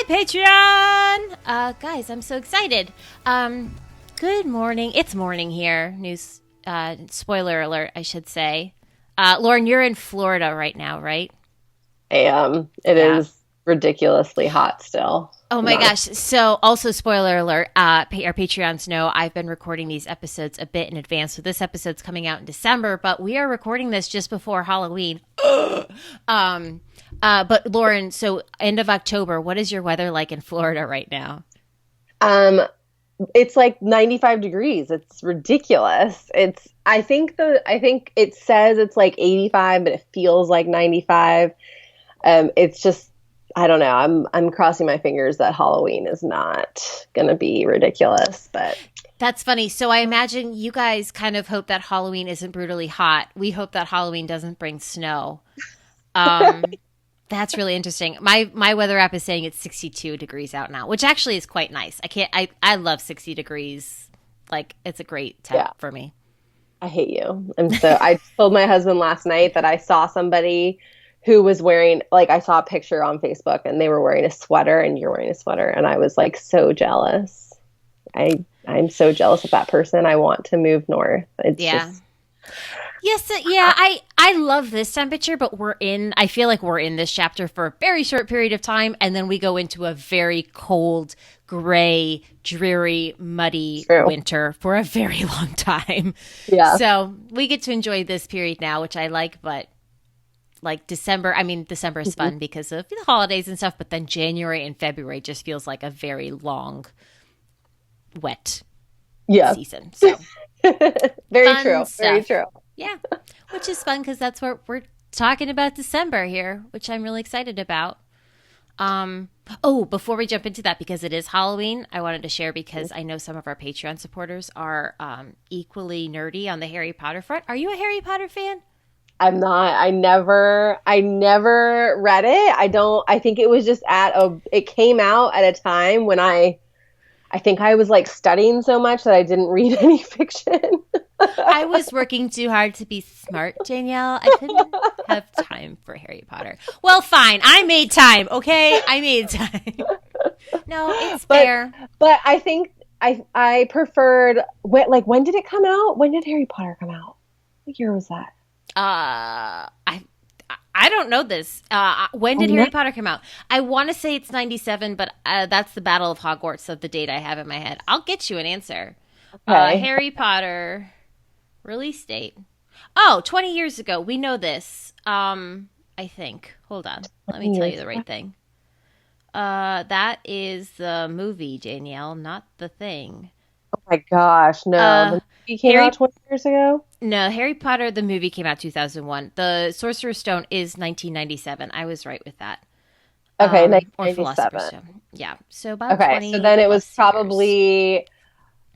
Patreon! Guys, I'm so excited. Good morning. It's morning here. News, spoiler alert, I should say. Lauren, you're in Florida right now, right? I am. It is ridiculously hot still. Oh my gosh. So also spoiler alert, our Patreons know I've been recording these episodes a bit in advance. So this episode's coming out in December, but we are recording this just before Halloween. But Lauren, so end of October, what is your weather like in Florida right now? It's like 95 degrees. It's ridiculous. I think it says it's like 85, but it feels like 95. It's just, I don't know. I'm crossing my fingers that Halloween is not going to be ridiculous, but that's funny. So I imagine you guys kind of hope that Halloween isn't brutally hot. We hope that Halloween doesn't bring snow. That's really interesting. My weather app is saying it's 62 degrees out now, which actually is quite nice. I love 60 degrees. Like, it's a great temp for me. I hate you. I told my husband last night that I saw somebody who was wearing, like, I saw a picture on Facebook and they were wearing a sweater and you're wearing a sweater. And I was like so jealous. I'm so jealous of that person. I want to move north. Yes, yeah, I love this temperature, but I feel like we're in this chapter for a very short period of time, and then we go into a very cold, gray, dreary, muddy winter for a very long time. Yeah. So we get to enjoy this period now, which I like, but like December is fun because of the holidays and stuff, but then January and February just feels like a very long, wet season. So very true. Very true. Yeah, which is fun because that's what we're talking about December here, which I'm really excited about. Before we jump into that, because it is Halloween, I wanted to share because I know some of our Patreon supporters are equally nerdy on the Harry Potter front. Are you a Harry Potter fan? I'm not. I never read it. I think it was just it came out at a time when I think I was like studying so much that I didn't read any fiction. I was working too hard to be smart, Danielle. I couldn't have time for Harry Potter. Well, fine. I made time, okay? I made time. No, it's fair. But I think I preferred, when did it come out? When did Harry Potter come out? What year was that? I don't know this. When did Harry Potter come out? I want to say it's 97, but that's the Battle of Hogwarts of the date I have in my head. I'll get you an answer. Okay. Harry Potter release date. 20 years ago. We know this. I think. Hold on. Let me tell you the right thing. That is the movie, Danielle, not the thing. Oh my gosh, no. The movie came out 20 years ago? No, Harry Potter, the movie came out 2001. The Sorcerer's Stone is 1997. I was right with that. Okay, or Philosopher's Stone. Yeah, so about 20 so then it was probably,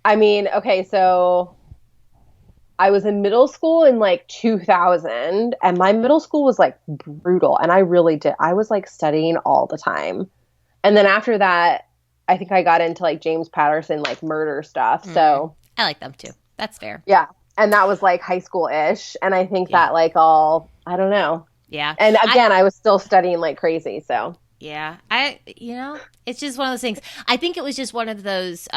years. So I was in middle school in like 2000, and my middle school was like brutal, and I was like studying all the time. And then after that, I think I got into like James Patterson, like murder stuff. So I like them too. That's fair. Yeah. And that was like high school-ish. And I think that I don't know. Yeah. And again, I was still studying like crazy. So yeah, it's just one of those things. I think it was just one of those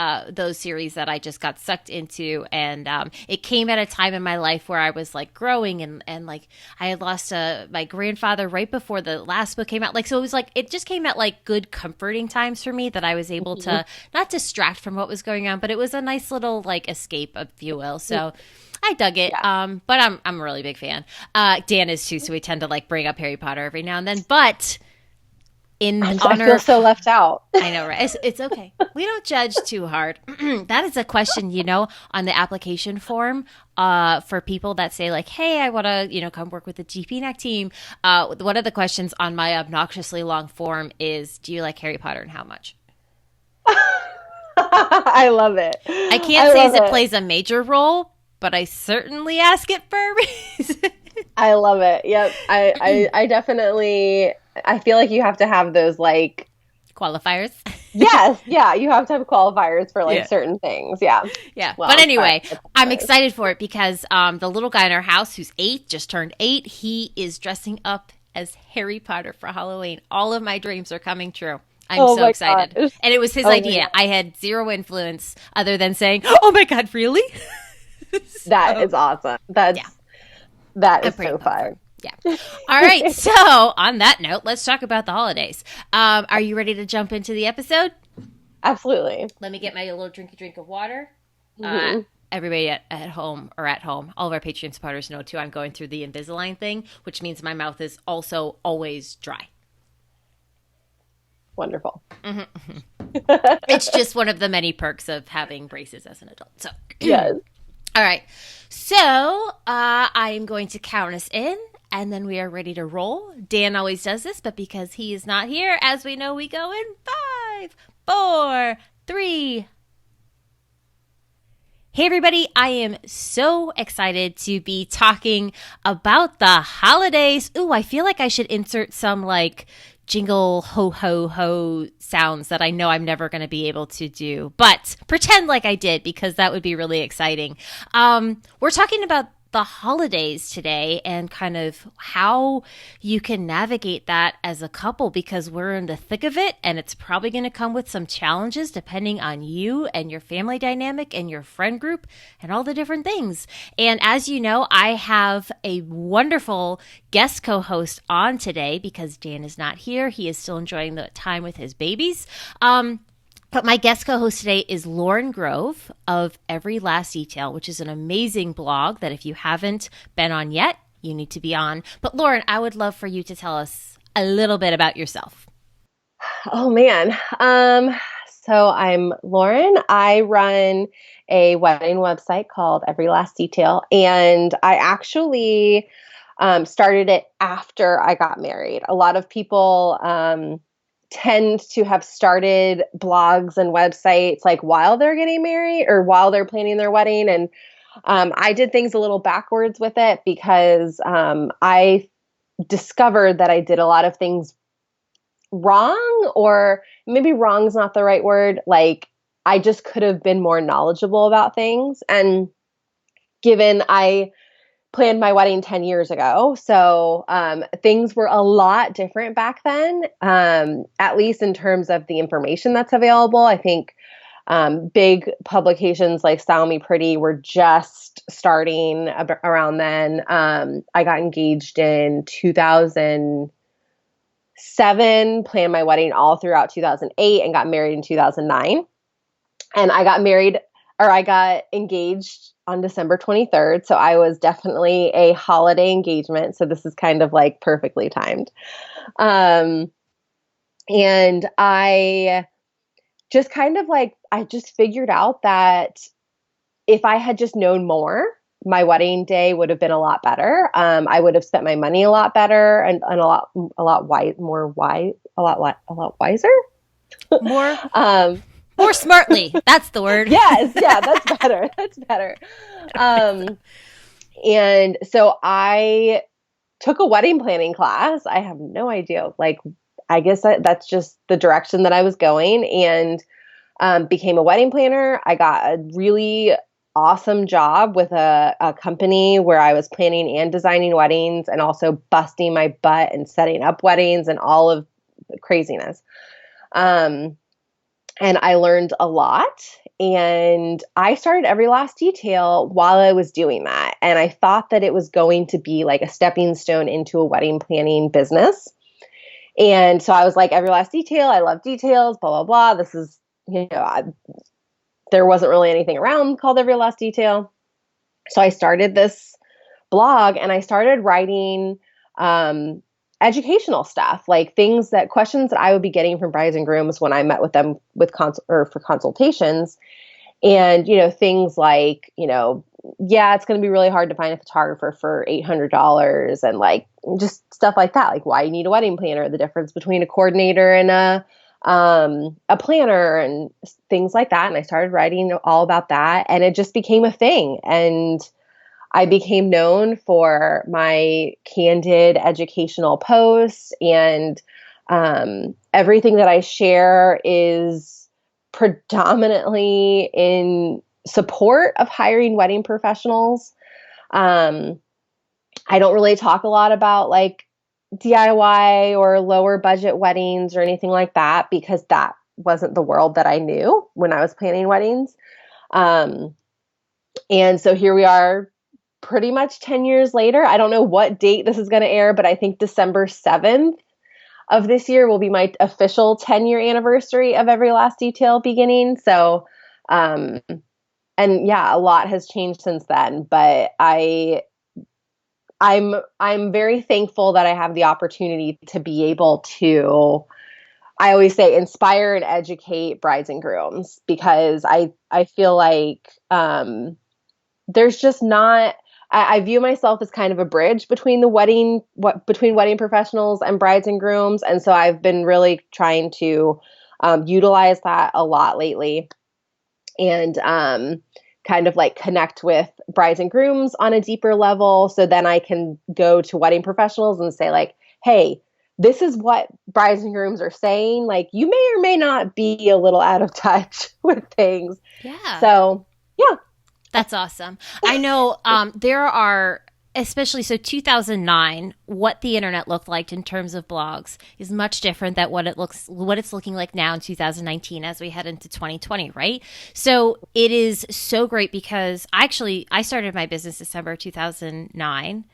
series that I just got sucked into, and it came at a time in my life where I was like growing, and like I had lost my grandfather right before the last book came out. Like, so it was like it just came at like good comforting times for me that I was able to not distract from what was going on, but it was a nice little like escape, if you will. So I dug it. Yeah. But I'm a really big fan. Dan is too, so we tend to like bring up Harry Potter every now and then, but. I feel so left out. I know, right? It's okay. We don't judge too hard. That is a question, on the application form for people that say like, hey, I want to, come work with the GPNAC team. One of the questions on my obnoxiously long form is, do you like Harry Potter and how much? I love it. I can't say it plays a major role, but I certainly ask it for a reason. I love it. Yep. I definitely... I feel like you have to have those like qualifiers. Yes, yeah, you have to have qualifiers for like certain things. Yeah. Yeah. Well, but anyway, I'm excited for it because the little guy in our house who's 8, just turned 8, he is dressing up as Harry Potter for Halloween. All of my dreams are coming true. I'm Oh so my excited. gosh. And it was his Oh my idea. God. I had zero influence other than saying, "Oh my God, really?" That So, is awesome. yeah, That I'm is pretty so pumped for fun. him. Yeah. All right. So, on that note, let's talk about the holidays. Are you ready to jump into the episode? Absolutely. Let me get my little drinky drink of water. Uh, Hmm. Everybody at home or at home, all of our Patreon supporters know too, I'm going through the Invisalign thing, which means my mouth is also always dry. Wonderful. It's just one of the many perks of having braces as an adult. So, Yes. all right. So, I am going to count us in and then we are ready to roll. Dan always does this, but because he is not here, as we know, we go in 5, 4, 3. Hey, everybody. I am so excited to be talking about the holidays. Ooh, I feel like I should insert some like jingle ho ho ho sounds that I know I'm never going to be able to do, but pretend like I did because that would be really exciting. We're talking about the holidays today and kind of how you can navigate that as a couple because we're in the thick of it and it's probably going to come with some challenges depending on you and your family dynamic and your friend group and all the different things. And as you know, I have a wonderful guest co-host on today because Dan is not here. He is still enjoying the time with his babies. But my guest co-host today is Lauren Grove of Every Last Detail, which is an amazing blog that if you haven't been on yet, you need to be on. But Lauren, I would love for you to tell us a little bit about yourself. Oh man. So I'm Lauren. I run a wedding website called Every Last Detail, and I actually started it after I got married. A lot of people tend to have started blogs and websites like while they're getting married or while they're planning their wedding, and I did things a little backwards with it because I discovered that I did a lot of things wrong, or maybe wrong's not the right word. Like I just could have been more knowledgeable about things. And given I planned my wedding 10 years ago, so things were a lot different back then, at least in terms of the information that's available. I think big publications like Style Me Pretty were just starting around then. I got engaged in 2007, planned my wedding all throughout 2008, and got married in 2009. And I got engaged on December 23rd. So I was definitely a holiday engagement. So this is kind of like perfectly timed. Um, and I just figured out that if I had just known more, my wedding day would have been a lot better. I would have spent my money a lot better and a lot wiser. More um, more smartly. That's the word. yes, yeah, that's better. That's better. Um, and so I took a wedding planning class. I have no idea. Like, I guess that's just the direction that I was going, and became a wedding planner. I got a really awesome job with a company where I was planning and designing weddings and also busting my butt and setting up weddings and all of the craziness. And I learned a lot. And I started Every Last Detail while I was doing that. And I thought that it was going to be like a stepping stone into a wedding planning business. And so I was like, Every Last Detail, I love details, blah, blah, blah. This is, there wasn't really anything around called Every Last Detail. So I started this blog and I started writing educational stuff, like questions that I would be getting from brides and grooms when I met with them for consultations. And, things like, yeah, it's going to be really hard to find a photographer for $800 and like just stuff like that. Like why you need a wedding planner, the difference between a coordinator and a planner and things like that. And I started writing all about that and it just became a thing. And I became known for my candid educational posts, and everything that I share is predominantly in support of hiring wedding professionals. I don't really talk a lot about like DIY or lower budget weddings or anything like that because that wasn't the world that I knew when I was planning weddings. Um, and so here we are pretty much 10 years later. I don't know what date this is going to air, but I think December 7th of this year will be my official 10-year anniversary of Every Last Detail beginning. So, and yeah, a lot has changed since then, but I'm very thankful that I have the opportunity to be able to, I always say, inspire and educate brides and grooms because I feel like there's just not, I view myself as kind of a bridge between between wedding professionals and brides and grooms. And so I've been really trying to utilize that a lot lately and kind of like connect with brides and grooms on a deeper level. So then I can go to wedding professionals and say like, hey, this is what brides and grooms are saying. Like you may or may not be a little out of touch with things. Yeah. So yeah. That's awesome. I know there are, especially so 2009, what the internet looked like in terms of blogs is much different than what it's looking like now in 2019 as we head into 2020, right? So it is so great because I started my business December 2009.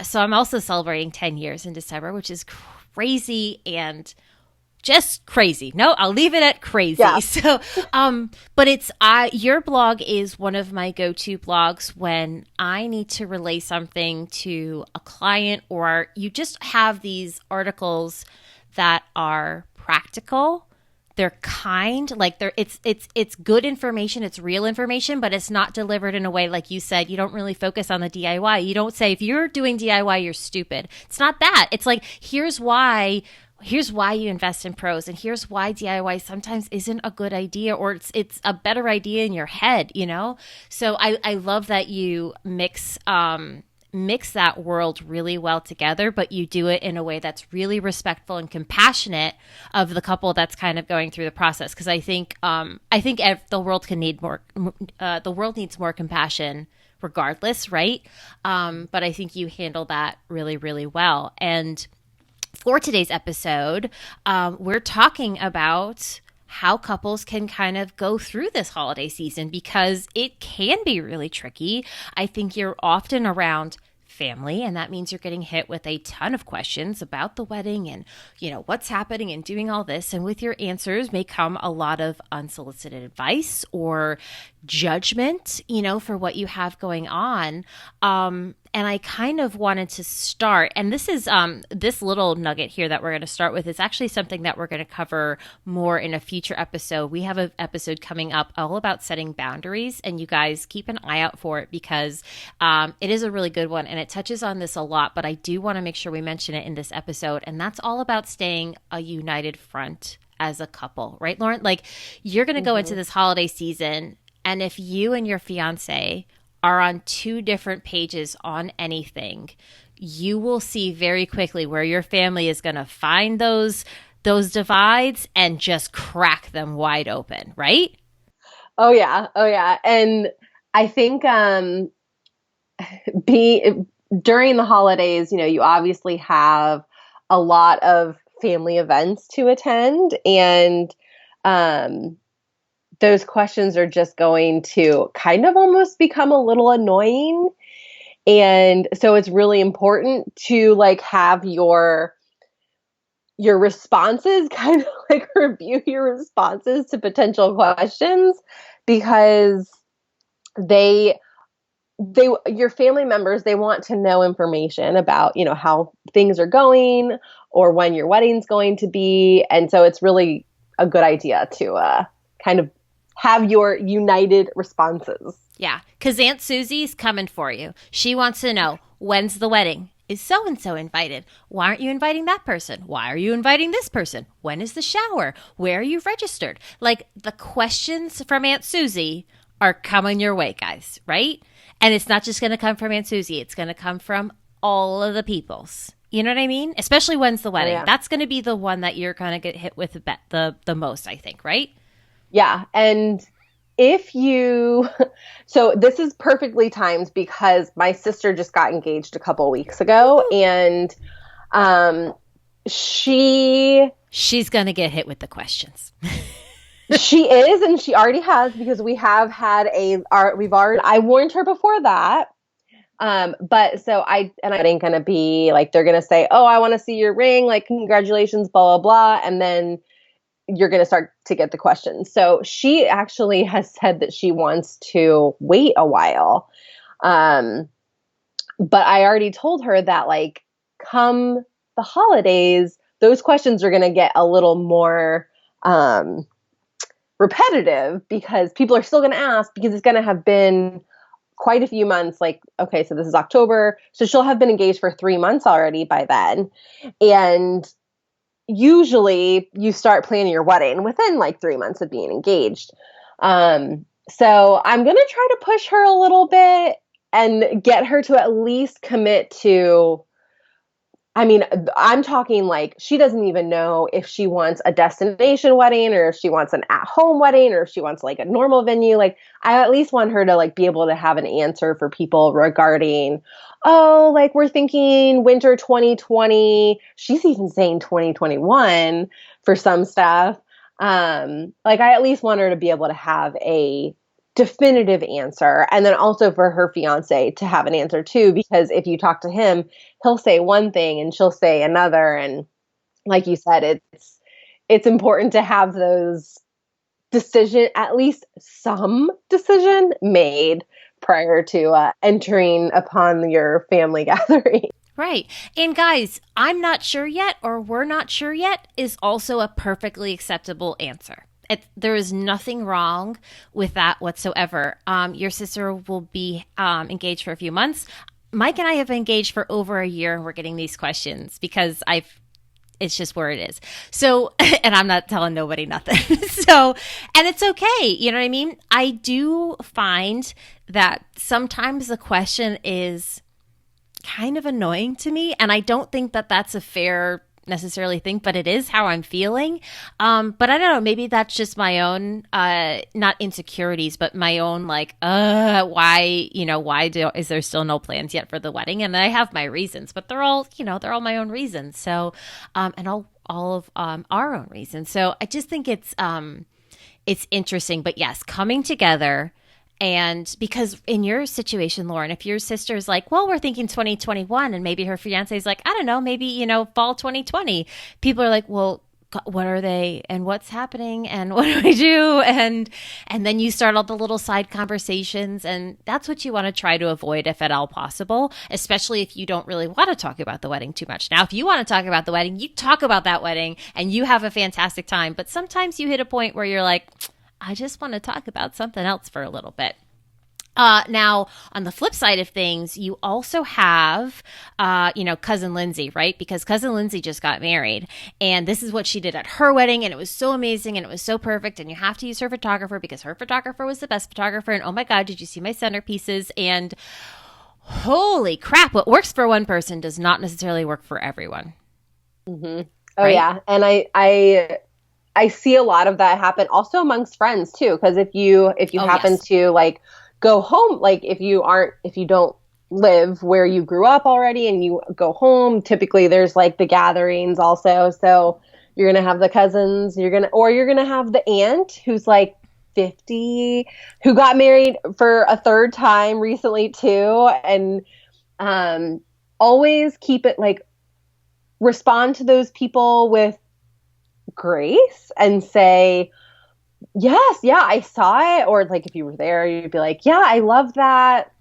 So I'm also celebrating 10 years in December, which is crazy and just crazy. No, I'll leave it at crazy. Yeah. So, but your blog is one of my go-to blogs when I need to relay something to a client, or you just have these articles that are practical. They're kind, like it's good information, it's real information, but it's not delivered in a way like you said. You don't really focus on the DIY. You don't say if you're doing DIY, you're stupid. It's not that. It's like here's why you invest in pros, and here's why DIY sometimes isn't a good idea, or it's a better idea in your head, you know? So I love that you mix that world really well together, but you do it in a way that's really respectful and compassionate of the couple that's kind of going through the process. Because I think the world the world needs more compassion regardless, right? But I think you handle that really, really well. And for today's episode, we're talking about how couples can kind of go through this holiday season because it can be really tricky. I think you're often around family, and that means you're getting hit with a ton of questions about the wedding and, you know, what's happening and doing all this. And with your answers may come a lot of unsolicited advice or judgment, you know, for what you have going on. And I kind of wanted to start, and this is this little nugget here that we're going to start with is actually something that we're going to cover more in a future episode. We have an episode coming up all about setting boundaries, and you guys keep an eye out for it because it is a really good one, and it touches on this a lot, but I do want to make sure we mention it in this episode, and that's all about staying a united front as a couple, right, Lauren? Like, you're going to go into this holiday season, and if you and your fiance are on two different pages on anything, you will see very quickly where your family is going to find those divides and just crack them wide open, right? Oh yeah. Oh yeah. And I think during the holidays, you know, you obviously have a lot of family events to attend, and those questions are just going to kind of almost become a little annoying. And so it's really important to like have your responses kind of like review your responses to potential questions because your family members, they want to know information about, you know, how things are going or when your wedding's going to be. And so it's really a good idea to kind of have your united responses. Yeah, because Aunt Susie's coming for you. She wants to know, when's the wedding? Is so-and-so invited? Why aren't you inviting that person? Why are you inviting this person? When is the shower? Where are you registered? Like, the questions from Aunt Susie are coming your way, guys, right? And it's not just going to come from Aunt Susie. It's going to come from all of the peoples. You know what I mean? Especially when's the wedding. Oh, yeah. That's going to be the one that you're going to get hit with the most, I think, right? Yeah. And so this is perfectly timed because my sister just got engaged a couple weeks ago, and Um, she She's going to get hit with the questions. she is, and she already has because we've already I warned her before that. But so I ain't gonna be like they're gonna say, oh, I want to see your ring, like congratulations, blah blah blah, and then you're gonna start to get the questions. So she actually has said that she wants to wait a while. Um, but I already told her that like come the holidays, those questions are gonna get a little more um repetitive because people are still gonna ask because it's gonna have been quite a few months. Like, okay, so this is October. So she'll have been engaged for 3 months already by then. And usually you start planning your wedding within like 3 months of being engaged. So I'm going to try to push her a little bit and get her to at least commit to, I mean, I'm talking like she doesn't even know if she wants a destination wedding or if she wants an at-home wedding or if she wants like a normal venue. Like I at least want her to like be able to have an answer for people regarding, oh, like we're thinking winter 2020. She's even saying 2021 for some stuff. Like I at least want her to be able to have a definitive answer and then also for her fiance to have an answer too because if you talk to him he'll say one thing and she'll say another and like you said it's important to have those decision at least some decision made prior to entering upon your family gathering. Right. And guys, I'm not sure yet, or we're not sure yet, is also a perfectly acceptable answer. There is nothing wrong with that whatsoever. Your sister will be engaged for a few months. Mike and I have been engaged for over a year, and we're getting these questions because it's just where it is. So, and I'm not telling nobody nothing. So, and it's okay. You know what I mean? I do find that sometimes the question is kind of annoying to me. And I don't think that that's a fair necessarily thing, but it is how I'm feeling. But I don't know, maybe that's just my own, not insecurities, but my own like, why, is there still no plans yet for the wedding? And I have my reasons, but they're all my own reasons. So, and all of, our own reasons. So I just think it's interesting, but yes, coming together. And because in your situation, Lauren, if your sister's like, well, we're thinking 2021 and maybe her fiance is like, I don't know, maybe, fall 2020. People are like, well, what are they and what's happening and what do I do? And then you start all the little side conversations. And that's what you want to try to avoid if at all possible, especially if you don't really want to talk about the wedding too much. Now, if you want to talk about the wedding, you talk about that wedding and you have a fantastic time. But sometimes you hit a point where you're like, I just want to talk about something else for a little bit. Now, on the flip side of things, you also have, Cousin Lindsay, right? Because Cousin Lindsay just got married, and this is what she did at her wedding, and it was so amazing, and it was so perfect, and you have to use her photographer because her photographer was the best photographer, and oh my God, did you see my centerpieces? And holy crap, what works for one person does not necessarily work for everyone. Mm-hmm. Oh, right? yeah. And I see a lot of that happen also amongst friends too. Cause if you happen yes. to like go home, like if you don't live where you grew up already and you go home, typically there's like the gatherings also. So you're going to have the cousins, you're going to have the aunt who's like 50 who got married for a third time recently too. And, always keep it like respond to those people with grace and say, yes, yeah, I saw it. Or like if you were there, you'd be like, yeah, I love that.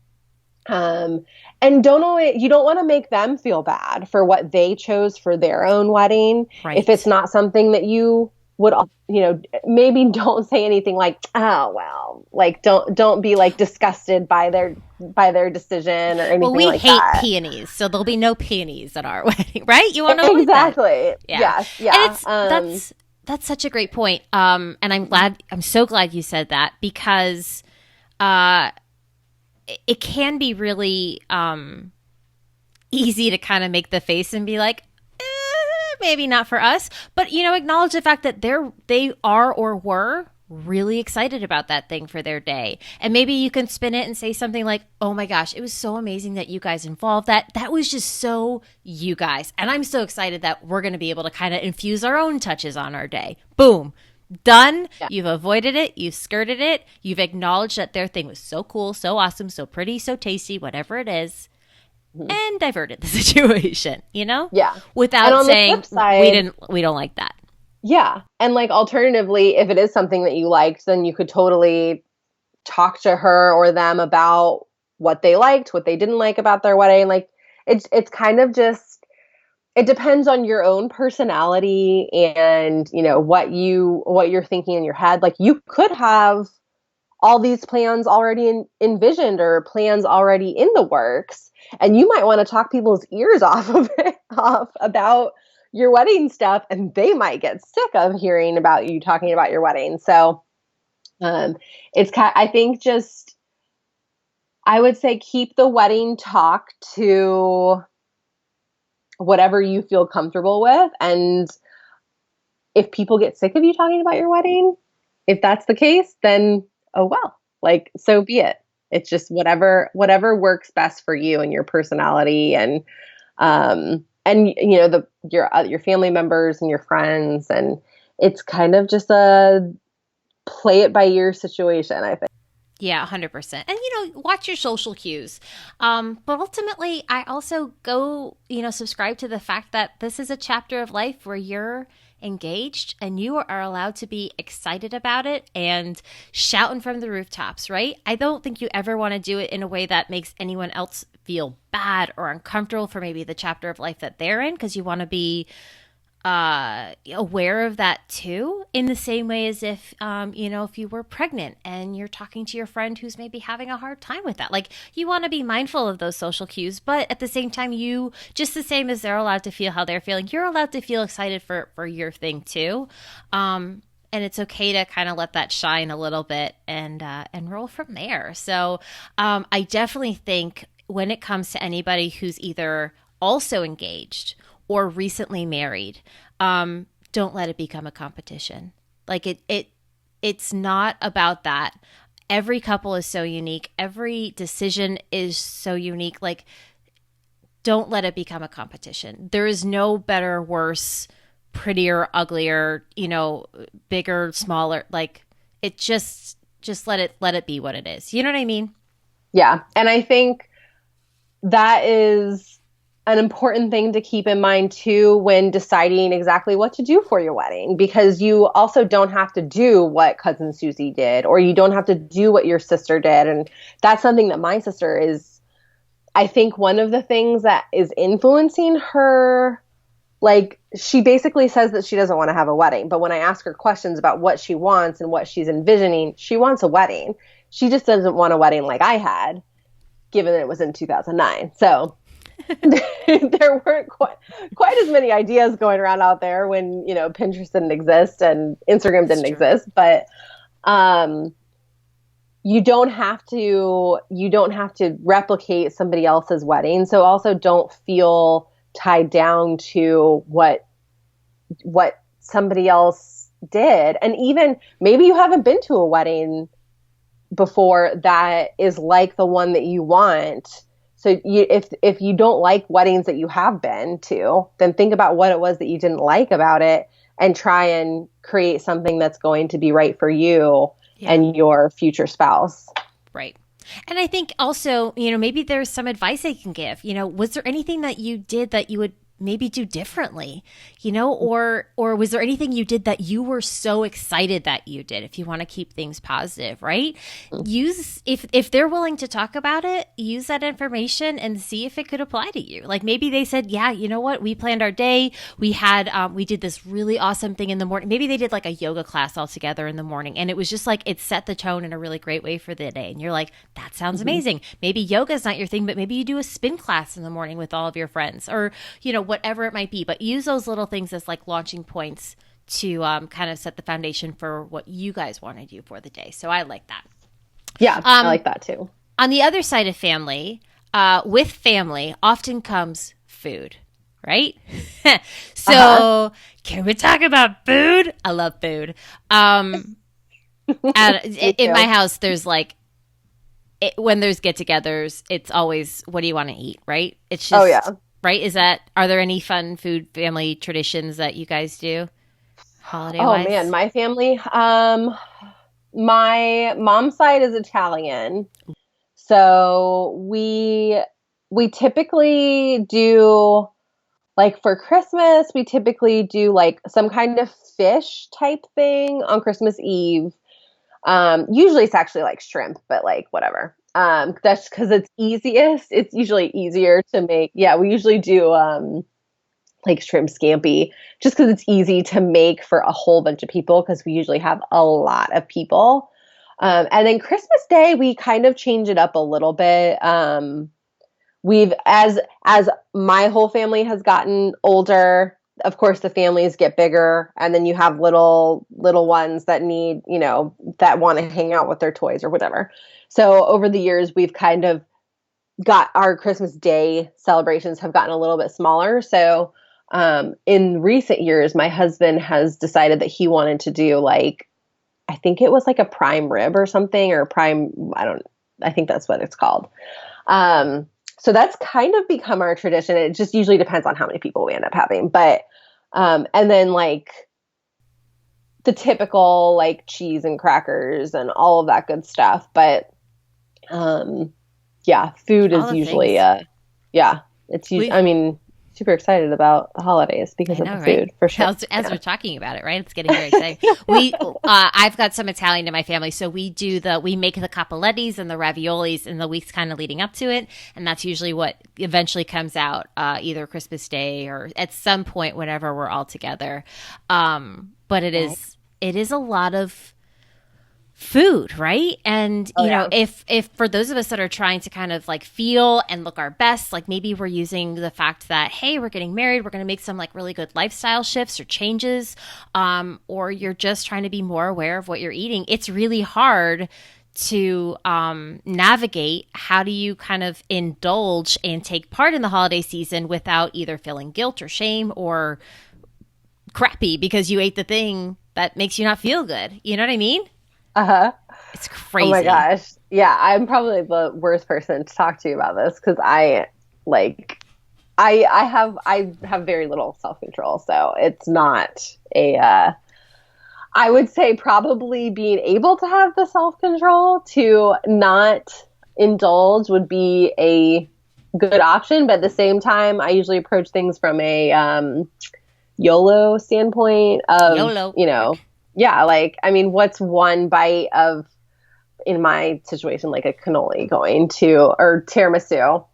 And you don't want to make them feel bad for what they chose for their own wedding. Right. If it's not something that you would, maybe don't say anything like, oh, well, like don't be like disgusted by their decision or anything well, we like hate that. peonies, so there'll be no peonies at our wedding, right? You want to exactly. Yeah. Yes. Yeah. And that's such a great point. And I'm so glad you said that because, it can be really, easy to kind of make the face and be like, maybe not for us, but acknowledge the fact that they are or were really excited about that thing for their day. And maybe you can spin it and say something like, "Oh my gosh, it was so amazing that you guys involved that. That was just so you guys. And I'm so excited that we're going to be able to kind of infuse our own touches on our day." Boom. Done. Yeah. You've avoided it. You've skirted it. You've acknowledged that their thing was so cool, so awesome, so pretty, so tasty, whatever it is, and diverted the situation, Yeah. And without on the saying flip side, we don't like that. yeah. And like alternatively, if it is something that you liked, then you could totally talk to her or them about what they liked, what they didn't like about their wedding. Like it's kind of just it depends on your own personality and, what you're thinking in your head. Like you could have all these plans already envisioned or plans already in the works, and you might want to talk people's ears off about your wedding stuff, and they might get sick of hearing about you talking about your wedding. So it's I think just I would say keep the wedding talk to whatever you feel comfortable with, and if people get sick of you talking about your wedding, if that's the case, then oh well, like so be it. It's just whatever works best for you and your personality, and your family members and your friends, and it's kind of just a play it by ear situation, I think. Yeah, 100%. And, watch your social cues. But ultimately, I also go, subscribe to the fact that this is a chapter of life where you're engaged and you are allowed to be excited about it and shouting from the rooftops, right? I don't think you ever want to do it in a way that makes anyone else feel bad or uncomfortable for maybe the chapter of life that they're in, because you want to be aware of that too, in the same way as if if you were pregnant and you're talking to your friend who's maybe having a hard time with that, like you want to be mindful of those social cues, but at the same time, you just the same as they're allowed to feel how they're feeling, you're allowed to feel excited for your thing too. And it's okay to kind of let that shine a little bit and roll from there. So I definitely think when it comes to anybody who's either also engaged or recently married, don't let it become a competition. Like it's not about that. Every couple is so unique. Every decision is so unique. Like, don't let it become a competition. There is no better, worse, prettier, uglier, bigger, smaller. Like, it just let it be what it is. You know what I mean? Yeah. And I think that is an important thing to keep in mind too when deciding exactly what to do for your wedding, because you also don't have to do what cousin Susie did, or you don't have to do what your sister did. And that's something that my sister is, I think one of the things that is influencing her, like she basically says that she doesn't want to have a wedding, but when I ask her questions about what she wants and what she's envisioning, she wants a wedding. She just doesn't want a wedding like I had, given that it was in 2009. So there weren't quite as many ideas going around out there when Pinterest didn't exist and Instagram didn't exist. But you don't have to replicate somebody else's wedding. So also don't feel tied down to what somebody else did. And even maybe you haven't been to a wedding before that is like the one that you want. So if you don't like weddings that you have been to, then think about what it was that you didn't like about it and try and create something that's going to be right for you and your future spouse. Right. And I think also, maybe there's some advice I can give. Was there anything that you did that you would maybe do differently, or was there anything you did that you were so excited that you did, if you want to keep things positive, right? Use, if they're willing to talk about it, use that information and see if it could apply to you. Like maybe they said, yeah, you know what? We planned our day. We had, we did this really awesome thing in the morning. Maybe they did like a yoga class all together in the morning. And it was just like, it set the tone in a really great way for the day. And you're like, that sounds amazing. Maybe yoga is not your thing, but maybe you do a spin class in the morning with all of your friends, or, whatever it might be, but use those little things as like launching points to kind of set the foundation for what you guys want to do for the day. So I like that. Yeah, I like that too. On the other side of family, with family often comes food, right? So can we talk about food? I love food. Me In my too. house, there's like when there's get-togethers, it's always what do you want to eat, right? It's Oh yeah. just right. Are there any fun food family traditions that you guys do holiday Oh man, wise? my family. My mom's side is Italian. So we typically do like for Christmas, we typically do like some kind of fish type thing on Christmas Eve. Usually it's actually like shrimp, but like whatever. That's because it's easiest. It's usually easier to make. Yeah, we usually do like shrimp scampi just because it's easy to make for a whole bunch of people because we usually have a lot of people. And then Christmas Day, we kind of change it up a little bit. We've as my whole family has gotten older, of course the families get bigger, and then you have little ones that need, that want to hang out with their toys or whatever. So over the years, we've kind of got our Christmas Day celebrations have gotten a little bit smaller. So in recent years, my husband has decided that he wanted to do like, I think it was like a prime rib or something, or prime, I think that's what it's called. Um, so that's kind of become our tradition. It just usually depends on how many people we end up having. But, and then like the typical like cheese and crackers and all of that good stuff. But, yeah, food All is the usually, things yeah, it's usually, we I mean, super excited about the holidays because I of know, the right? food for sure. As Yeah. we're talking about it, right? It's getting very exciting. I've got some Italian in my family, so we make the cappellettis and the raviolis in the weeks kind of leading up to it, and that's usually what eventually comes out either Christmas Day or at some point whenever we're all together. But Right. it is a lot of food, right? And Oh yeah. if for those of us that are trying to kind of like feel and look our best, like maybe we're using the fact that hey, we're getting married, we're going to make some like really good lifestyle shifts or changes, or you're just trying to be more aware of what you're eating, it's really hard to navigate how do you kind of indulge and take part in the holiday season without either feeling guilt or shame or crappy because you ate the thing that makes you not feel good. You know what I mean? Uh-huh. It's Oh my crazy. gosh. Yeah, I'm probably the worst person to talk to you about this because like I have very little self-control, so it's not a I would say probably being able to have the self-control to not indulge would be a good option, but at the same time, I usually approach things from a YOLO standpoint of, YOLO. yeah, like I mean, what's one bite of in my situation like a cannoli going to or tiramisu?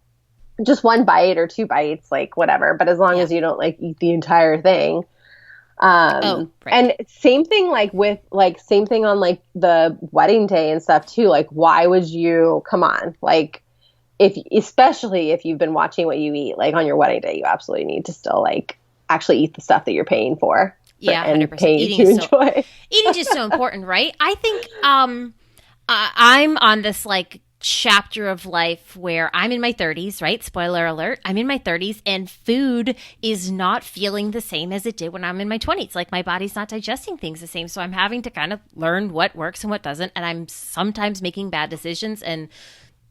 Just one bite or two bites, like whatever. But as long Yeah. as you don't like eat the entire thing. Oh, right. And same thing like with like same thing on like the wedding day and stuff too. Like why would you come on? Like if especially if you've been watching what you eat, like on your wedding day, you absolutely need to still like actually eat the stuff that you're paying for Yeah, and 100%. paying to enjoy. Eating is just so important, right? I think I'm on this like chapter of life where I'm in my 30s, right? Spoiler alert. I'm in my 30s and food is not feeling the same as it did when I'm in my 20s. Like my body's not digesting things the same. So I'm having to kind of learn what works and what doesn't. And I'm sometimes making bad decisions and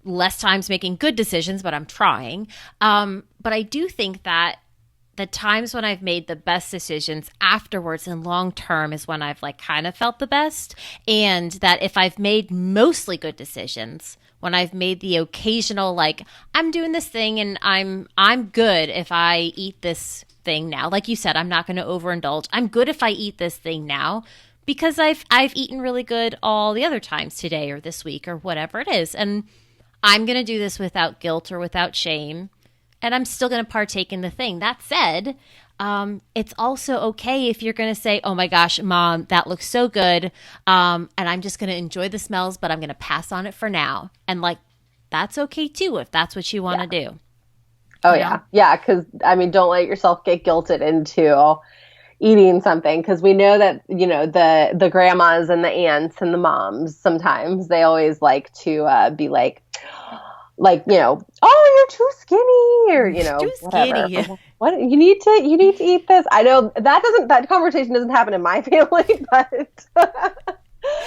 less times making good decisions, but I'm trying. But I do think that the times when I've made the best decisions afterwards and long term is when I've like kind of felt the best. And that if I've made mostly good decisions, when I've made the occasional like I'm doing this thing and I'm good if I eat this thing now. Like you said, I'm not going to overindulge. I'm good if I eat this thing now because I've eaten really good all the other times today or this week or whatever it is. And I'm going to do this without guilt or without shame and I'm still going to partake in the thing. That said, it's also okay if you're going to say, oh my gosh, mom, that looks so good. And I'm just going to enjoy the smells, but I'm going to pass on it for now. And like, that's okay too, if that's what you want to Yeah. do, Oh you know? yeah. Yeah, cuz I mean don't let yourself get guilted into eating something because we know that the grandmas and the aunts and the moms sometimes they always like to be like oh you're too skinny or Too whatever. skinny. What you need to eat this. I know that conversation doesn't happen in my family, but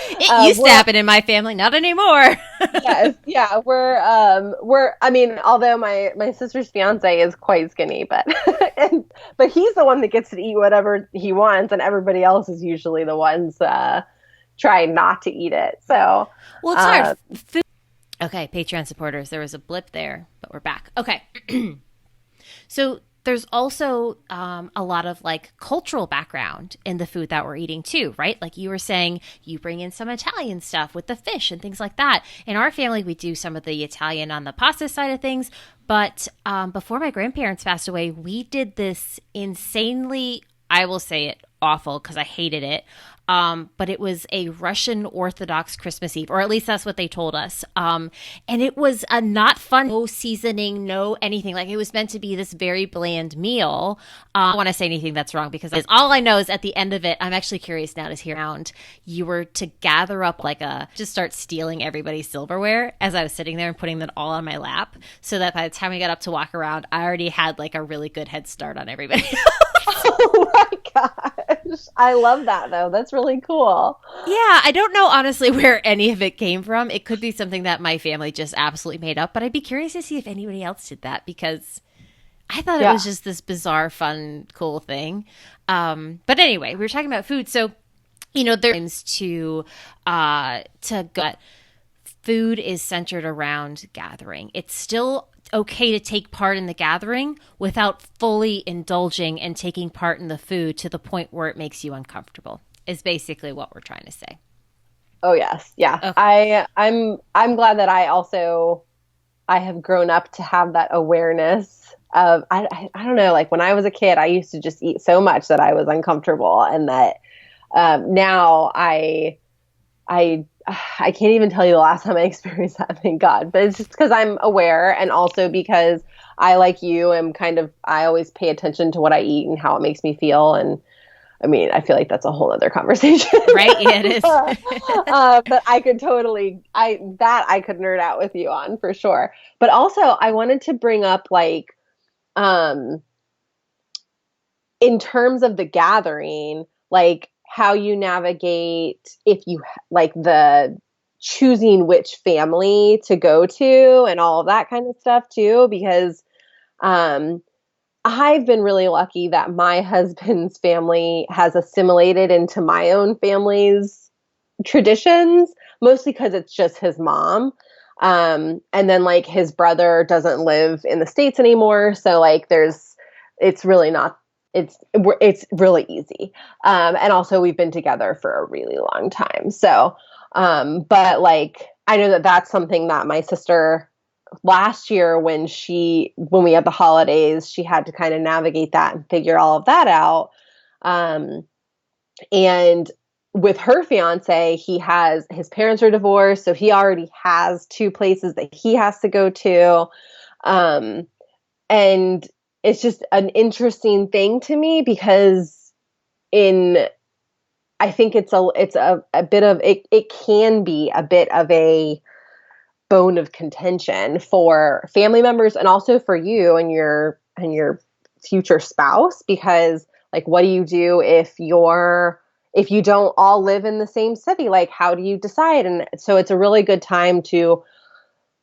It used to happen in my family, not anymore. Yes, yeah, I mean, although my sister's fiance is quite skinny, but but he's the one that gets to eat whatever he wants, and everybody else is usually the ones trying not to eat it. So, Well, it's hard. uh, Food. Okay, Patreon supporters, there was a blip there, but we're back. Okay. So there's also a lot of like cultural background in the food that we're eating too, right? Like you were saying, you bring in some Italian stuff with the fish and things like that. In our family, we do some of the Italian on the pasta side of things. But before my grandparents passed away, we did this insanely, I will say it, awful because I hated it. But it was a Russian Orthodox Christmas Eve, or at least that's what they told us. And it was a not fun, no seasoning, no anything. Like it was meant to be this very bland meal. I don't want to say anything that's wrong because all I know is at the end of it, I'm actually curious now to hear around. You were to gather up just start stealing everybody's silverware as I was sitting there and putting them all on my lap, so that by the time we got up to walk around, I already had like a really good head start on everybody. oh my gosh, I love that though. That's really cool. Yeah, I don't know honestly where any of it came from. It could be something that my family just absolutely made up, but I'd be curious to see if anybody else did that because I thought it Yeah. was just this bizarre, fun, cool thing. But anyway, we were talking about food, so there's to go. Food is centered around gathering. It's still okay to take part in the gathering without fully indulging and taking part in the food to the point where it makes you uncomfortable, is basically what we're trying to say. Oh yes, yeah. Okay. I'm glad that I have grown up to have that awareness of I don't know, like when I was a kid, I used to just eat so much that I was uncomfortable, and that now I can't even tell you the last time I experienced that, thank God. But it's just because I'm aware, and also because I, like you, I always pay attention to what I eat and how it makes me feel. And I mean, I feel like that's a whole other conversation. Right? Yeah, it is. But I could I could nerd out with you on for sure. But also, I wanted to bring up um, in terms of the gathering, like how you navigate if you like the choosing which family to go to and all of that kind of stuff too, because um, I've been really lucky that my husband's family has assimilated into my own family's traditions, mostly because it's just his mom. And then like his brother doesn't live in the States anymore. So like it's really not, it's really easy. And also we've been together for a really long time. So, but like, I know that that's something that my sister last year when we had the holidays, she had to kind of navigate that and figure all of that out. And with her fiance, his parents are divorced, so he already has two places that he has to go to. And it's just an interesting thing to me because I think it's a bit of it can be a bit of a bone of contention for family members and also for you and your future spouse, because like what do you do if you don't all live in the same city? Like how do you decide? And so it's a really good time to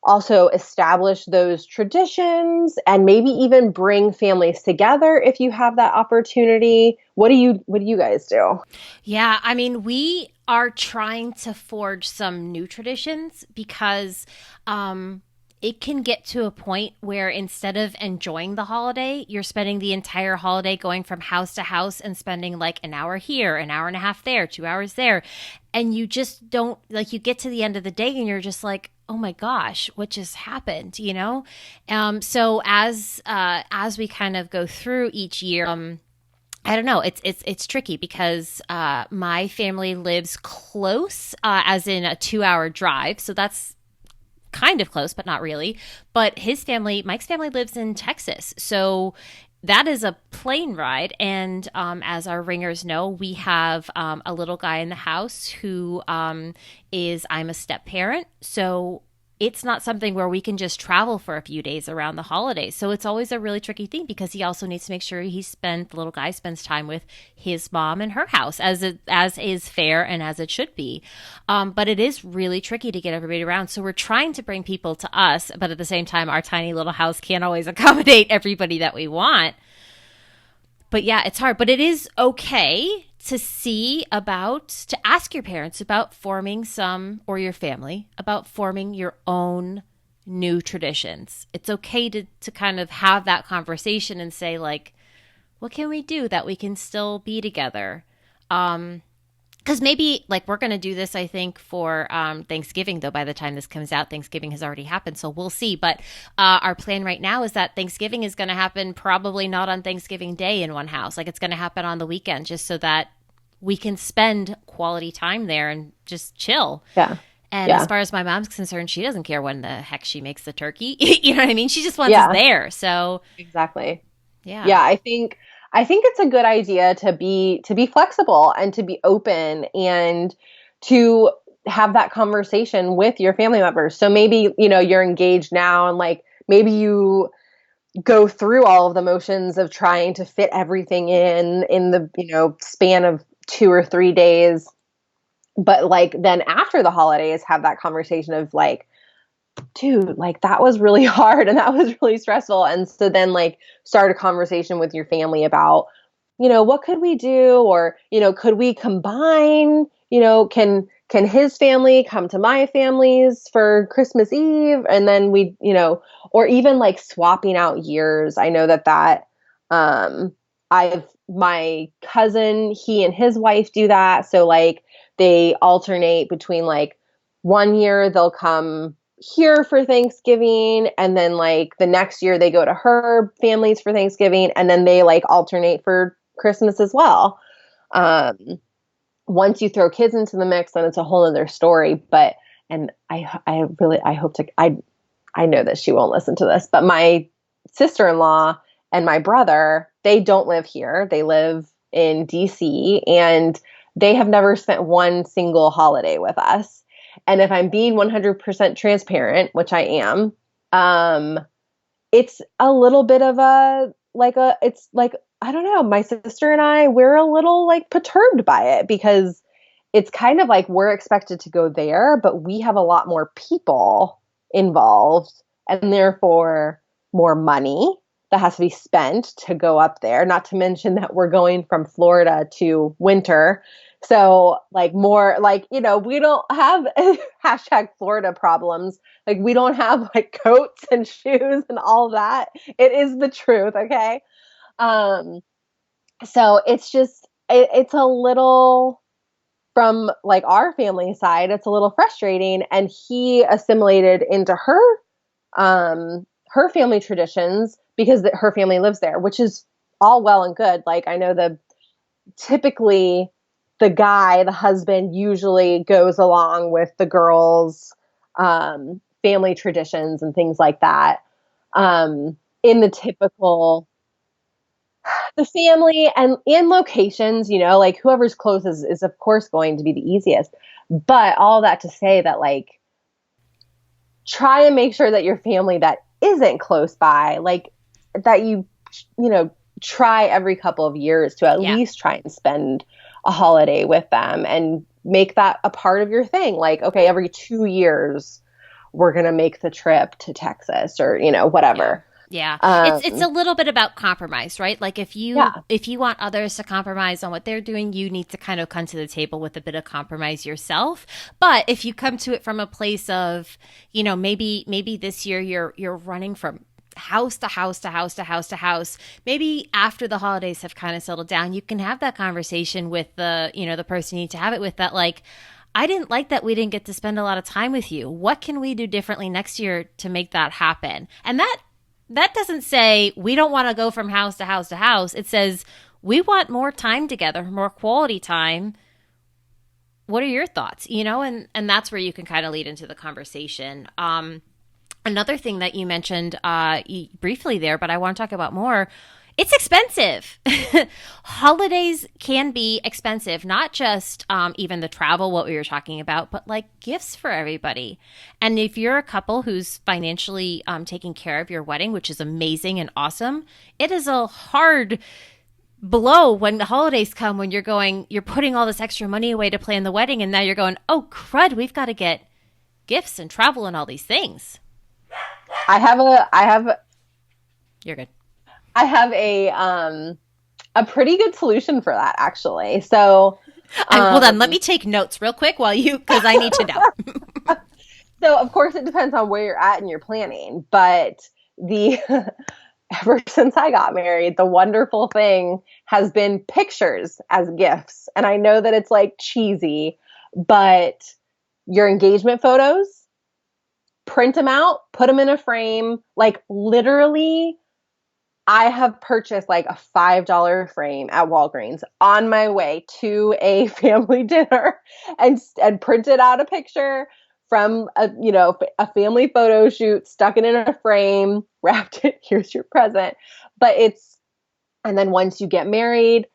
also establish those traditions and maybe even bring families together if you have that opportunity. What do you guys do? Yeah, I mean, we are trying to forge some new traditions because it can get to a point where instead of enjoying the holiday, you're spending the entire holiday going from house to house and spending like an hour here, an hour and a half there, 2 hours there. And you just don't, like, you get to the end of the day and you're just like, oh my gosh, what just happened, you know? So as we kind of go through each year, I don't know. It's tricky because my family lives close, as in a 2 hour drive. So that's kind of close, but not really. But Mike's family lives in Texas. So that is a plane ride. And as our ringers know, we have a little guy in the house who I'm a step parent. So it's not something where we can just travel for a few days around the holidays. So it's always a really tricky thing because he also needs to make sure the little guy spends time with his mom in her house, as is fair and as it should be. But it is really tricky to get everybody around. So we're trying to bring people to us, but at the same time, our tiny little house can't always accommodate everybody that we want. But yeah, it's hard. But it is okay to ask your parents about forming or your family, about forming your own new traditions. It's okay to kind of have that conversation and say, like, what can we do that we can still be together? Because maybe, like, we're going to do this, I think, for Thanksgiving, though by the time this comes out, Thanksgiving has already happened, so we'll see. But our plan right now is that Thanksgiving is going to happen probably not on Thanksgiving Day in one house. Like, it's going to happen on the weekend just so that we can spend quality time there and just chill. Yeah. And Yeah. as far as my mom's concerned, she doesn't care when the heck she makes the turkey. You know what I mean? She just wants Yeah. us there. So, Exactly. yeah. Yeah, I think it's a good idea to be flexible and to be open and to have that conversation with your family members. So maybe, you're engaged now and like maybe you go through all of the motions of trying to fit everything in the, span of 2 or 3 days. But like then after the holidays have that conversation of like, dude, like that was really hard and that was really stressful. And so then like start a conversation with your family about, what could we do? Or, could we combine, can his family come to my family's for Christmas Eve? And then or even like swapping out years. I know um, my cousin, he and his wife do that. So like they alternate between like one year they'll come here for Thanksgiving and then like the next year they go to her family's for Thanksgiving and then they like alternate for Christmas as well. Um, Once you throw kids into the mix, then it's a whole other story. But and I hope I know that she won't listen to this, but my sister-in-law and my brother, they don't live here. They live in DC and they have never spent one single holiday with us. And if I'm being 100% transparent, which I am, it's a little bit of it's like, I don't know, my sister and I, we're a little like perturbed by it because it's kind of like we're expected to go there, but we have a lot more people involved and therefore more money that has to be spent to go up there. Not to mention that we're going from Florida to winter. So like more like, we don't have hashtag Florida problems. Like we don't have like coats and shoes and all that. It is the truth. Okay. Um, so it's just, it's a little from like our family side, it's a little frustrating. And he assimilated into her family traditions because her family lives there, which is all well and good. Like I know typically the husband usually goes along with the girls' family traditions and things like that. In the typical, the family and in locations, like whoever's closest is of course going to be the easiest. But all that to say that like, try and make sure that your family that isn't close by, like that try every couple of years to at least try and spend a holiday with them and make that a part of your thing. Like, okay, every 2 years we're going to make the trip to Texas or, whatever. Yeah. It's a little bit about compromise, right? Like if you want others to compromise on what they're doing, you need to kind of come to the table with a bit of compromise yourself. But if you come to it from a place of, maybe this year you're running from house to house to house to house to house. Maybe after the holidays have kind of settled down, you can have that conversation with the person you need to have it with, that like, I didn't like that we didn't get to spend a lot of time with you. What can we do differently next year to make that happen? And that doesn't say we don't want to go from house to house to house. It says we want more time together, more quality time. What are your thoughts? And that's where you can kind of lead into the conversation. Another thing that you mentioned briefly there, but I want to talk about more, It's expensive. Holidays can be expensive, not just even the travel, what we were talking about, but like gifts for everybody. And if you're a couple who's financially taking care of your wedding, which is amazing and awesome, it is a hard blow when the holidays come, when you're putting all this extra money away to plan the wedding, and now you're going, oh crud, we've got to get gifts and travel and all these things. You're good. I have a pretty good solution for that, actually. So, hold on, let me take notes real quick because I need to know. So, of course, it depends on where you're at in your planning, but ever since I got married, the wonderful thing has been pictures as gifts. And I know that it's like cheesy, but your engagement photos, print them out, put them in a frame, like literally. I have purchased like a $5 frame at Walgreens on my way to a family dinner and printed out a picture from a family photo shoot, stuck it in a frame, wrapped it, here's your present. And then once you get married,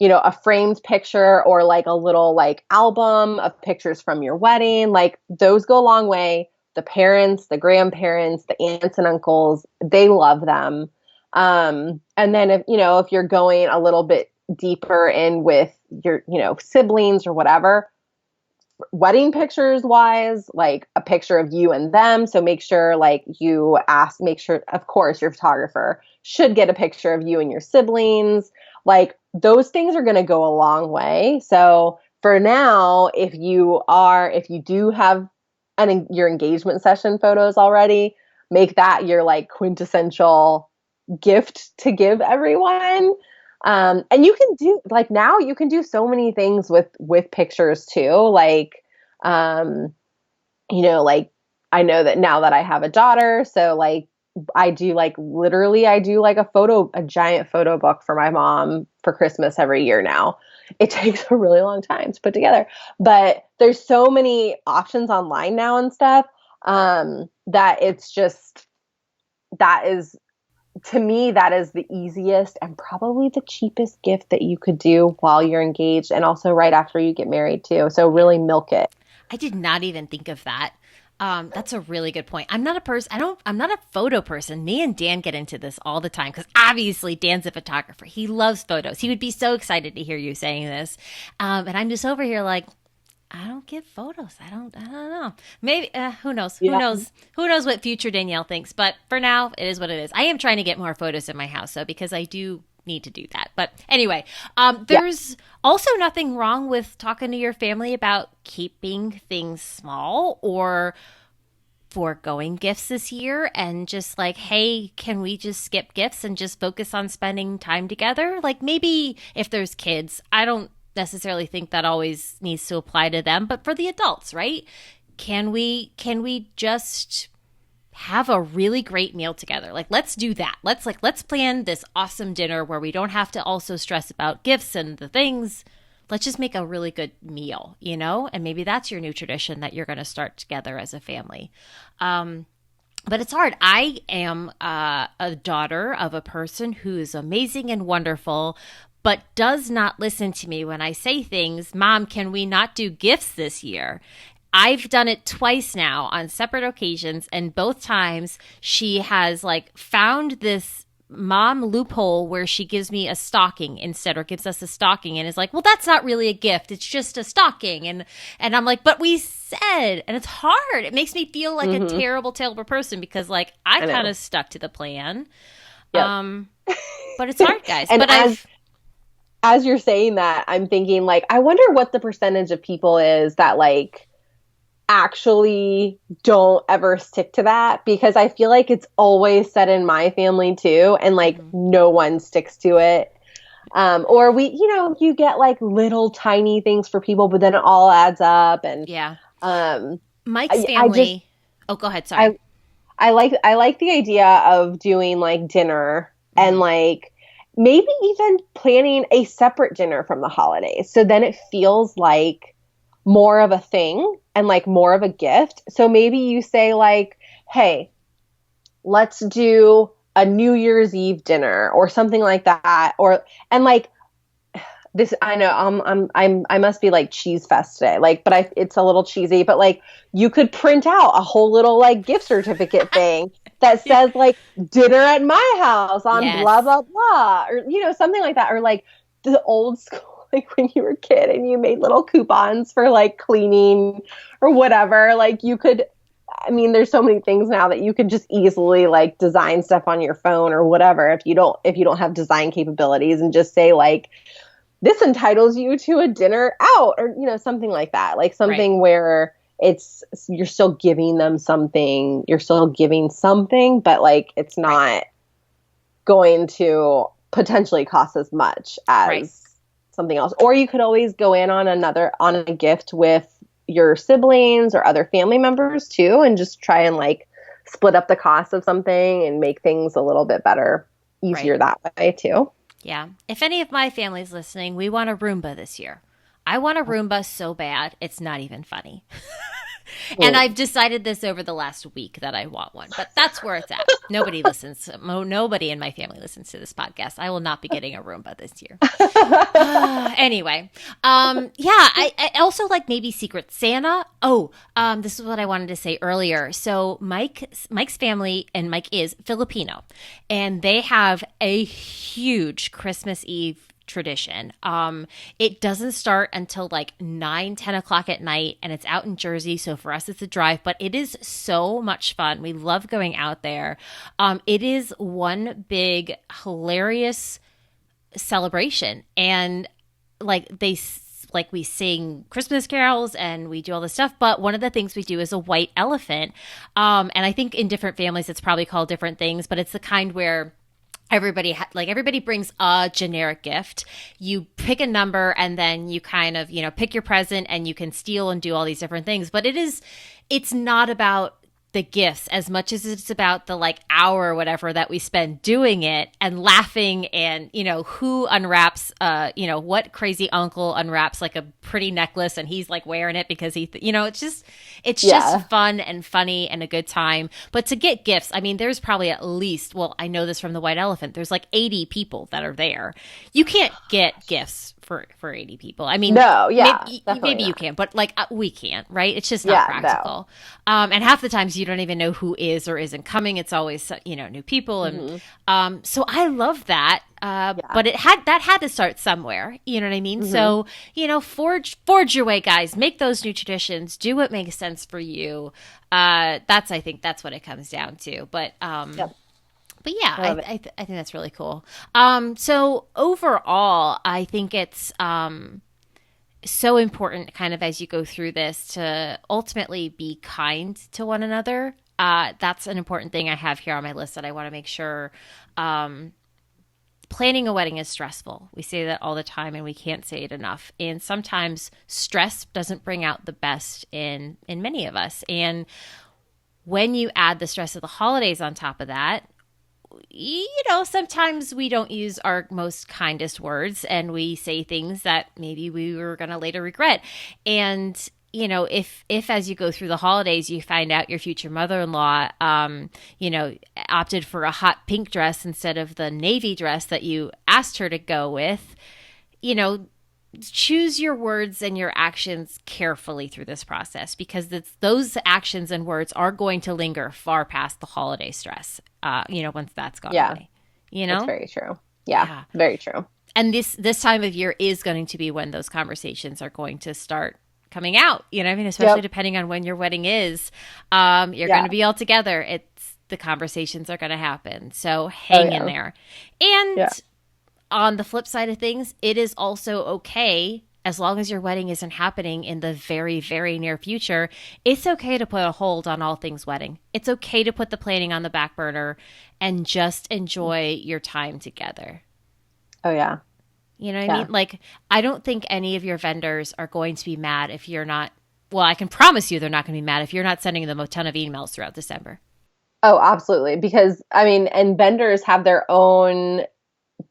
a framed picture or like a little like album of pictures from your wedding, like those go a long way. The parents, the grandparents, the aunts and uncles, they love them. And then if you're going a little bit deeper in with your, siblings or whatever, wedding pictures wise, like a picture of you and them. So make sure of course your photographer should get a picture of you and your siblings. Like those things are going to go a long way. So for now, if you do have your engagement session photos already, make that your like quintessential gift to give everyone. And you can do like now you can do so many things with pictures too. Like, like I know that now that I have a daughter, so like I do like a giant photo book for my mom for Christmas every year now. It takes a really long time to put together, but there's so many options online now and stuff, that it's just, to me, that is the easiest and probably the cheapest gift that you could do while you're engaged and also right after you get married too. So really milk it. I did not even think of that. That's a really good point. I'm not a photo person. Me and Dan get into this all the time because obviously Dan's a photographer. He loves photos. He would be so excited to hear you saying this. And I'm just over here like, I don't give photos. I don't know. Maybe, who knows? Yeah. Who knows what future Danielle thinks? But for now, it is what it is. I am trying to get more photos in my house, though, because I do need to do that. But anyway, there's also nothing wrong with talking to your family about keeping things small or foregoing gifts this year and just like, hey, can we just skip gifts and just focus on spending time together? Like maybe if there's kids, I don't necessarily think that always needs to apply to them, but for the adults, right? Can we just have a really great meal together? Like, let's do that. Let's plan this awesome dinner where we don't have to also stress about gifts and the things. Let's just make a really good meal, and maybe that's your new tradition that you're going to start together as a family. But it's hard. I am a daughter of a person who is amazing and wonderful, but does not listen to me when I say things, Mom, can we not do gifts this year? I've done it twice now on separate occasions, and both times she has like found this mom loophole where she gives me a stocking instead, or gives us a stocking and is like, well, that's not really a gift. It's just a stocking. And I'm like, but we said, and it's hard. It makes me feel like a terrible person because like I kind of stuck to the plan. Yep. But it's hard, guys. And but as you're saying that, I'm thinking like, I wonder what the percentage of people is that like actually don't ever stick to that, because I feel like it's always said in my family too, and like no one sticks to it. Or you get like little tiny things for people, but then it all adds up. And Mike's family. Go ahead. Sorry. I like the idea of doing like dinner and like maybe even planning a separate dinner from the holidays. So then it feels like more of a thing and like more of a gift. So maybe you say like, hey, let's do a New Year's Eve dinner or something like that. Or, and like, this, I know I must be like cheese fest today. Like, but it's a little cheesy, but like you could print out a whole little like gift certificate thing that says like dinner at my house on blah, Yes. blah, blah, or, something like that. Or like the old school, like when you were a kid and you made little coupons for like cleaning or whatever, like you could, I mean, there's so many things now that you could just easily like design stuff on your phone or whatever if you don't have design capabilities, and just say like, this entitles you to a dinner out, or something like that, like Right. something where you're still giving them something, but like it's Right. not going to potentially cost as much Right. as something else. Or you could always go in on a gift with your siblings or other family members too, and just try and like split up the cost of something and make things a little bit better, Right. easier that way too. Yeah. If any of my family's listening, we want a Roomba this year. I want a Roomba so bad, it's not even funny. And Mm. I've decided this over the last week that I want one, but that's where it's at. Nobody listens. Nobody in my family listens to this podcast. I will not be getting a Roomba this year. Anyway, yeah, I also like maybe Secret Santa. Oh, this is what I wanted to say earlier. So Mike's family, and Mike is Filipino, and they have a huge Christmas Eve tradition. It doesn't start until like 9, 10 o'clock at night, and it's out in Jersey. So for us, it's a drive, but it is so much fun. We love going out there. It is one big hilarious celebration, and like we sing Christmas carols and we do all this stuff, but one of the things we do is a white elephant, and I think in different families it's probably called different things, but it's the kind where everybody brings a generic gift. You pick a number and then you kind of pick your present, and you can steal and do all these different things, but it's not about the gifts as much as it's about the like hour or whatever that we spend doing it and laughing, and who unwraps what crazy uncle unwraps like a pretty necklace and he's like wearing it because it's Yeah. just fun and funny and a good time. But to get gifts, I mean, there's probably at least, well, I know this from the White Elephant, there's like 80 people that are there. You can't get gifts for 80 people. I mean, No, yeah, maybe definitely you not. can, but like we can't, right? It's just not Yeah, no. practical. And half the times you don't even know who is or isn't coming. It's always new people, and Hmm. so I love that. Yeah. But it had to start somewhere. You know what I mean? Hmm. So forge your way, guys. Make those new traditions. Do what makes sense for you. I think that's what it comes down to. Yep. But yeah, I love it. I think that's really cool. So overall, I think it's so important, kind of as you go through this, to ultimately be kind to one another. That's an important thing I have here on my list that I want to make sure. Planning a wedding is stressful. We say that all the time, and we can't say it enough. And sometimes stress doesn't bring out the best in many of us. And when you add the stress of the holidays on top of that, sometimes we don't use our most kindest words, and we say things that maybe we were going to later regret. And, if as you go through the holidays, you find out your future mother-in-law, opted for a hot pink dress instead of the navy dress that you asked her to go with, choose your words and your actions carefully through this process, because those actions and words are going to linger far past the holiday stress, once that's gone Yeah, away, that's very true. Yeah, Yeah. very true. And this time of year is going to be when those conversations are going to start coming out, I mean, especially Yep. depending on when your wedding is. You're Yeah. going to be all together. The conversations are going to happen. So Oh, hang in yeah. there. And Yeah. on the flip side of things, it is also okay, as long as your wedding isn't happening in the very, very near future, it's okay to put a hold on all things wedding. It's okay to put the planning on the back burner and just enjoy your time together. Oh, yeah. You know what I Yeah. mean? Like, I don't think any of your vendors are going to be mad if you're not, well, I can promise you they're not going to be mad if you're not sending them a ton of emails throughout December. Oh, absolutely. Because I mean, and vendors have their own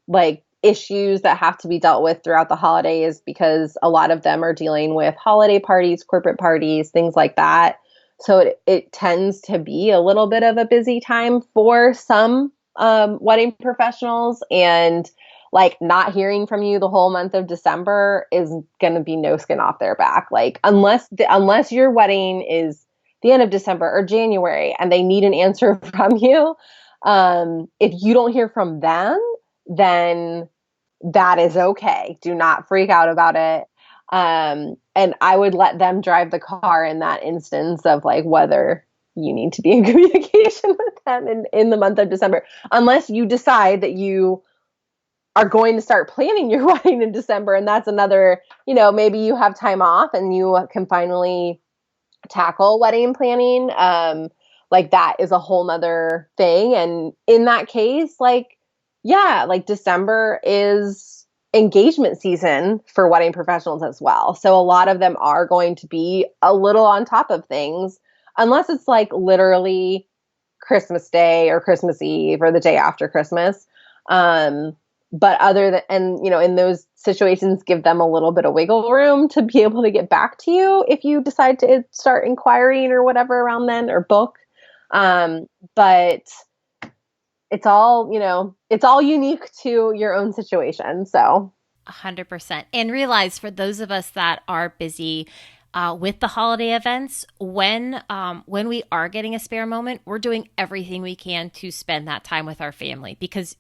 like issues that have to be dealt with throughout the holidays, because a lot of them are dealing with holiday parties, corporate parties, things like that. So it tends to be a little bit of a busy time for some wedding professionals, and like not hearing from you the whole month of December is going to be no skin off their back. Like unless your wedding is the end of December or January and they need an answer from you, if you don't hear from them, then that is okay. Do not freak out about it. And I would let them drive the car in that instance of like whether you need to be in communication with them in the month of December, unless you decide that you are going to start planning your wedding in December. And that's another, maybe you have time off and you can finally tackle wedding planning. Like that is a whole nother thing. And in that case, like, yeah, like December is engagement season for wedding professionals as well. So a lot of them are going to be a little on top of things, unless it's like literally Christmas Day or Christmas Eve or the day after Christmas. But other than, and in those situations, give them a little bit of wiggle room to be able to get back to you if you decide to start inquiring or whatever around then, or book. But it's all unique to your own situation. So 100%. And realize, for those of us that are busy with the holiday events, when we are getting a spare moment, we're doing everything we can to spend that time with our family, because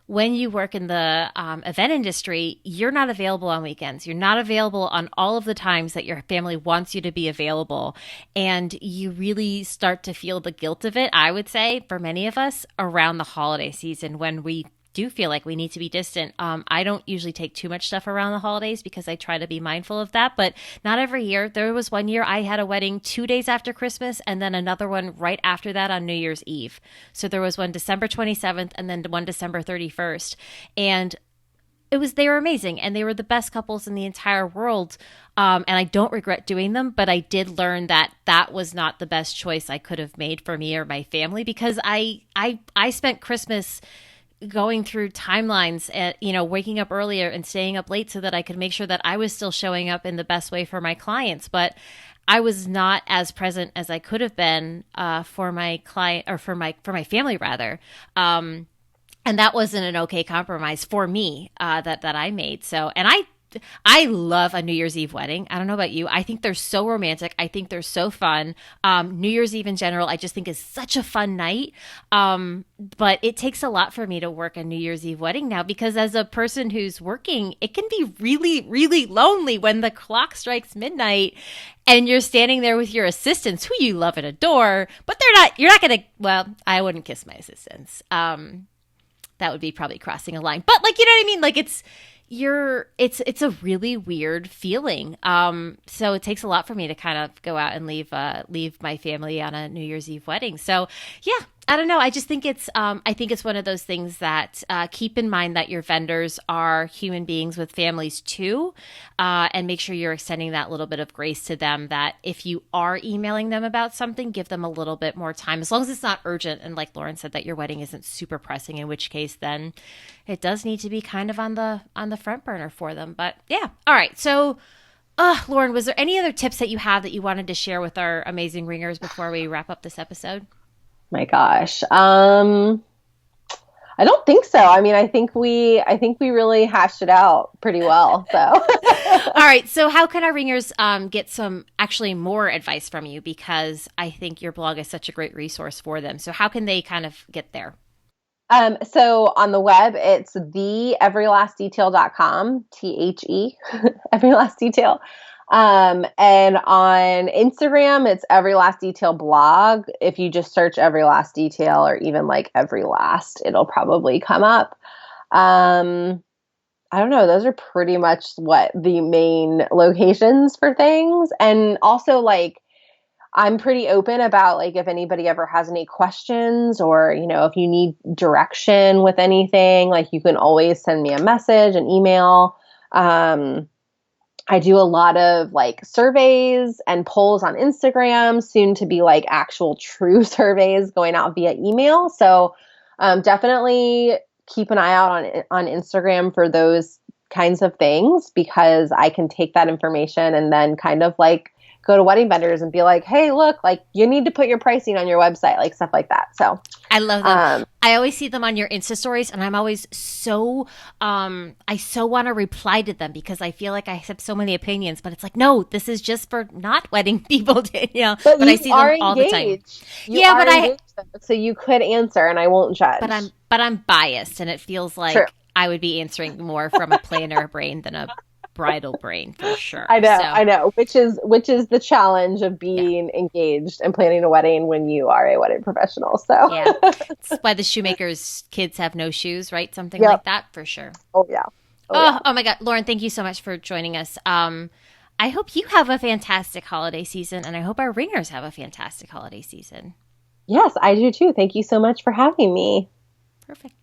when you work in the event industry, you're not available on weekends. You're not available on all of the times that your family wants you to be available. And you really start to feel the guilt of it, I would say, for many of us around the holiday season, when we do feel like we need to be distant. I don't usually take too much stuff around the holidays because I try to be mindful of that, but not every year. There was one year I had a wedding 2 days after Christmas and then another one right after that on New Year's Eve. So there was one December 27th and then one December 31st. And they were amazing, and they were the best couples in the entire world. And I don't regret doing them, but I did learn that that was not the best choice I could have made for me or my family, because I spent Christmas going through timelines and, waking up earlier and staying up late so that I could make sure that I was still showing up in the best way for my clients. But I was not as present as I could have been for my client, or for my family rather. And that wasn't an okay compromise for me that I made. So, and I love a New Year's Eve wedding. I don't know about you. I think they're so romantic. I think they're so fun. New Year's Eve in general, I just think is such a fun night. But it takes a lot for me to work a New Year's Eve wedding now, because as a person who's working, it can be really, really lonely when the clock strikes midnight and you're standing there with your assistants who you love and adore, but you're not going to, well, I wouldn't kiss my assistants. That would be probably crossing a line, but like, you know what I mean? Like it's a really weird feeling. So it takes a lot for me to kind of go out and leave my family on a New Year's Eve wedding. So yeah, I don't know. I just think it's one of those things that keep in mind that your vendors are human beings with families too, and make sure you're extending that little bit of grace to them, that if you are emailing them about something, give them a little bit more time, as long as it's not urgent. And like Lauren said, that your wedding isn't super pressing, in which case then it does need to be kind of on the front burner for them. But yeah. All right. So Lauren, was there any other tips that you have that you wanted to share with our amazing ringers before we wrap up this episode? My gosh. I don't think so. I mean, I think we really hashed it out pretty well. So, all right. So how can our ringers get some actually more advice from you? Because I think your blog is such a great resource for them. So how can they kind of get there? So on the web, it's theeverylastdetail.com, THE, every last detail. And on Instagram, it's Every Last Detail blog. If you just search Every Last Detail, or even like Every Last, it'll probably come up. I don't know. Those are pretty much what the main locations for things. And also, like, I'm pretty open about like if anybody ever has any questions, or, if you need direction with anything, like you can always send me a message, an email. I do a lot of like surveys and polls on Instagram, soon to be like actual true surveys going out via email. So definitely keep an eye out on Instagram for those kinds of things, because I can take that information and then kind of like go to wedding vendors and be like, hey, look, like you need to put your pricing on your website, like stuff like that. So I love them. I always see them on your Insta stories, and I'm always I so want to reply to them because I feel like I have so many opinions, but it's like, no, this is just for not wedding people, Danielle. But I see them all the time. Yeah, but so you could answer, and I won't judge. But I'm biased, and it feels like True. I would be answering more from a planner brain than a bridal brain for sure. I know, which is the challenge of being engaged and planning a wedding when you are a wedding professional. So yeah, it's why the shoemaker's kids have no shoes, right? Something like that for sure. Oh yeah. Oh my God, Lauren, thank you so much for joining us. I hope you have a fantastic holiday season, and I hope our ringers have a fantastic holiday season. Yes, I do too. Thank you so much for having me. Perfect.